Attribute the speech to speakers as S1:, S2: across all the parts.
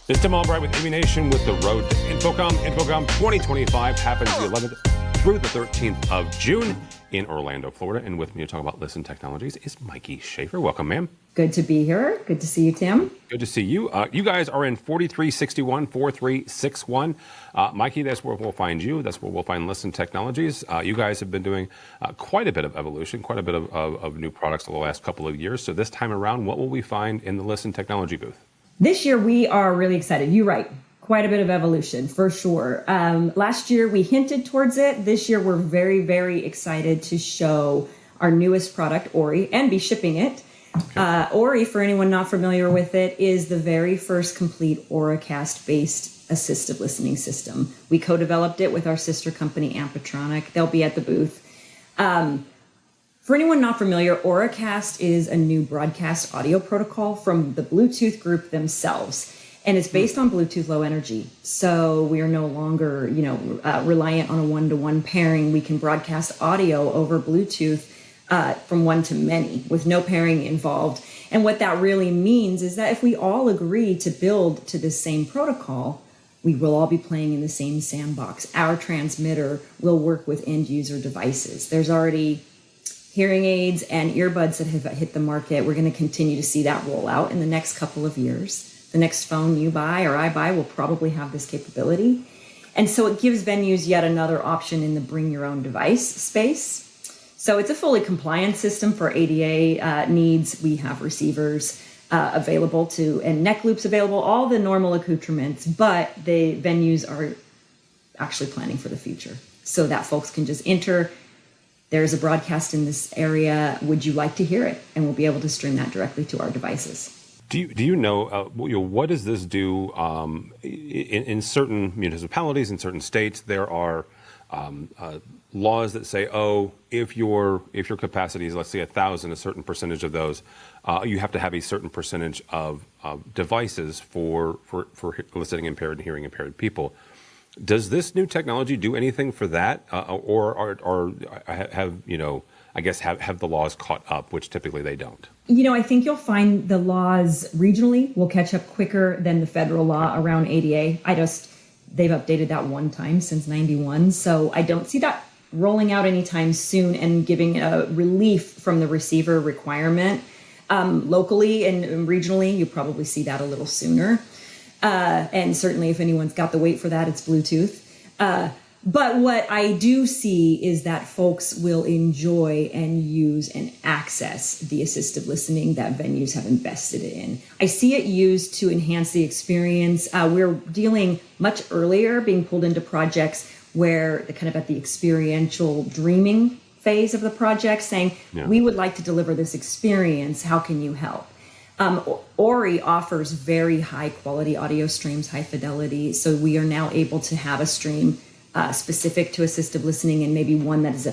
S1: It's Tim Albright with AVNation with the road to InfoComm. InfoComm 2025 happens the 11th through the 13th of June in Orlando, Florida. And with me to talk about Listen Technologies is Mikey Shaffer. Welcome, ma'am.
S2: Good to be here. Good to see you, Tim.
S1: Good to see you. You guys are in 4361, 4361. Mikey, that's where we'll find you. That's where we'll find Listen Technologies. You guys have been doing quite a bit of evolution, quite a bit of new products over the last couple of years. So this time around, what will we find in the Listen Technology booth?
S2: This year, we are really excited. You're right. Quite a bit of evolution, for sure. Last year, we hinted towards it. This year, we're very, very excited to show our newest product, Ori, and be shipping it. Okay. Ori, for anyone not familiar with it, is the very first complete Auracast-based assistive listening system. We co-developed it with our sister company, Ampetronic. They'll be at the booth. For anyone not familiar, Auracast is a new broadcast audio protocol from the Bluetooth group themselves, and it's based on Bluetooth Low Energy. So we are no longer, reliant on a one-to-one pairing. We can broadcast audio over Bluetooth from one to many with no pairing involved. And what that really means is that if we all agree to build to this same protocol, we will all be playing in the same sandbox. Our transmitter will work with end user devices. There's already hearing aids and earbuds that have hit the market. We're going to continue to see that roll out in the next couple of years. The next phone you buy or I buy will probably have this capability. And so it gives venues yet another option in the bring your own device space. So it's a fully compliant system for ADA needs. We have receivers available and neck loops available, all the normal accoutrements, but the venues are actually planning for the future so that folks can just enter. There's a broadcast in this area. Would you like to hear it? And we'll be able to stream that directly to our devices.
S1: Do you know what does this do in certain municipalities, in certain states? There are laws that say, if your capacity is, let's say, 1,000, a certain percentage of those, you have to have a certain percentage of devices for listening impaired and hearing impaired people. Does this new technology do anything for that, or have the laws caught up, which typically they don't?
S2: I think you'll find the laws regionally will catch up quicker than the federal law around ADA. They've updated that one time since '91, so I don't see that rolling out anytime soon and giving a relief from the receiver requirement. Locally and regionally, you probably see that a little sooner. And certainly if anyone's got the wait for that, it's Bluetooth. But what I do see is that folks will enjoy and use and access the assistive listening that venues have invested in. I see it used to enhance the experience. We're dealing much earlier, being pulled into projects where they're kind of at the experiential dreaming phase of the project, saying, we would like to deliver this experience. How can you help? Ori offers very high quality audio streams, high fidelity. So we are now able to have a stream specific to assistive listening and maybe one that is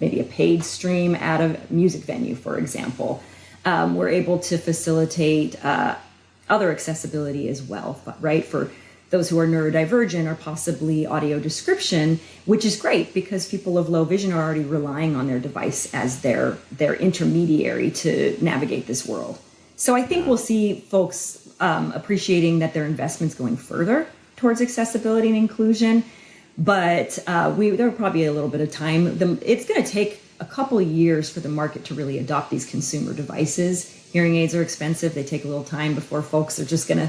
S2: maybe a paid stream at a music venue, for example. We're able to facilitate other accessibility as well, right? For those who are neurodivergent or possibly audio description, which is great because people of low vision are already relying on their device as their intermediary to navigate this world. So I think we'll see folks appreciating that their investment's going further towards accessibility and inclusion, but there will probably be a little bit of time. It's going to take a couple of years for the market to really adopt these consumer devices. Hearing aids are expensive. They take a little time before folks are just going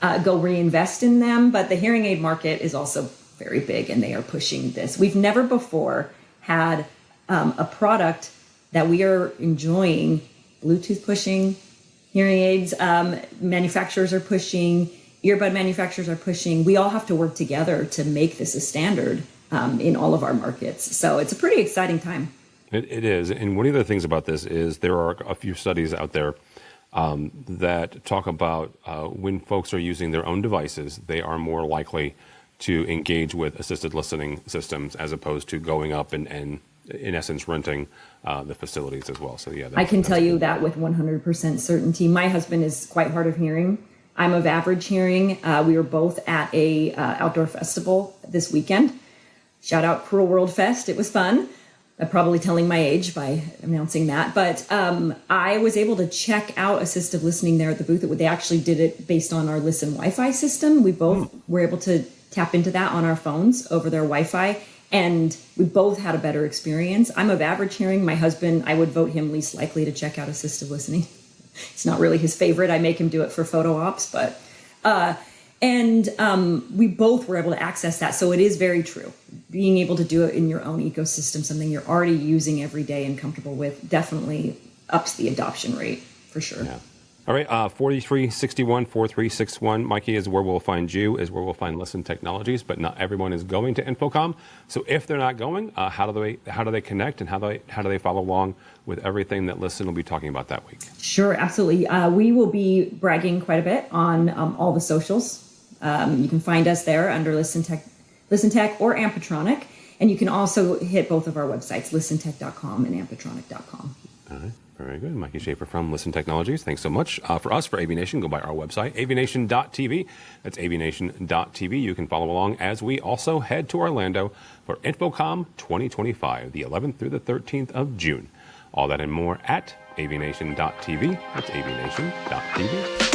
S2: to go reinvest in them, but the hearing aid market is also very big and they are pushing this. We've never before had a product that we are enjoying, Bluetooth pushing, hearing aids manufacturers are pushing, earbud manufacturers are pushing. We all have to work together to make this a standard in all of our markets. So it's a pretty exciting time.
S1: It is. And one of the things about this is there are a few studies out there that talk about when folks are using their own devices, they are more likely to engage with assisted listening systems as opposed to going up and in essence, renting the facilities as well. So yeah,
S2: I can tell you that with 100% certainty. My husband is quite hard of hearing. I'm of average hearing. We were both at a outdoor festival this weekend. Shout out Cruel World Fest. It was fun. I'm probably telling my age by announcing that, but I was able to check out assistive listening there at the booth. They actually did it based on our Listen Wi-Fi system. We both were able to tap into that on our phones over their Wi-Fi, and we both had a better experience. I'm of average hearing. My husband, I would vote him least likely to check out assistive listening. It's not really his favorite. I make him do it for photo ops, but we both were able to access that. So it is very true. Being able to do it in your own ecosystem, something you're already using every day and comfortable with, definitely ups the adoption rate for sure.
S1: Yeah. All right, 4361, 4361, Mikey, is where we'll find you, is where we'll find Listen Technologies, but not everyone is going to InfoComm. So if they're not going, how do they connect, and how do they follow along with everything that Listen will be talking about that week?
S2: Sure, absolutely. We will be bragging quite a bit on all the socials. You can find us there under Listen Tech or Ampetronic, and you can also hit both of our websites, listentech.com and ampetronic.com.
S1: All right. Very good. Mikey Shaffer from Listen Technologies. Thanks so much. For AVNation, go by our website, avnation.tv. That's avnation.tv. You can follow along as we also head to Orlando for InfoComm 2025, the 11th through the 13th of June. All that and more at avnation.tv. That's avnation.tv.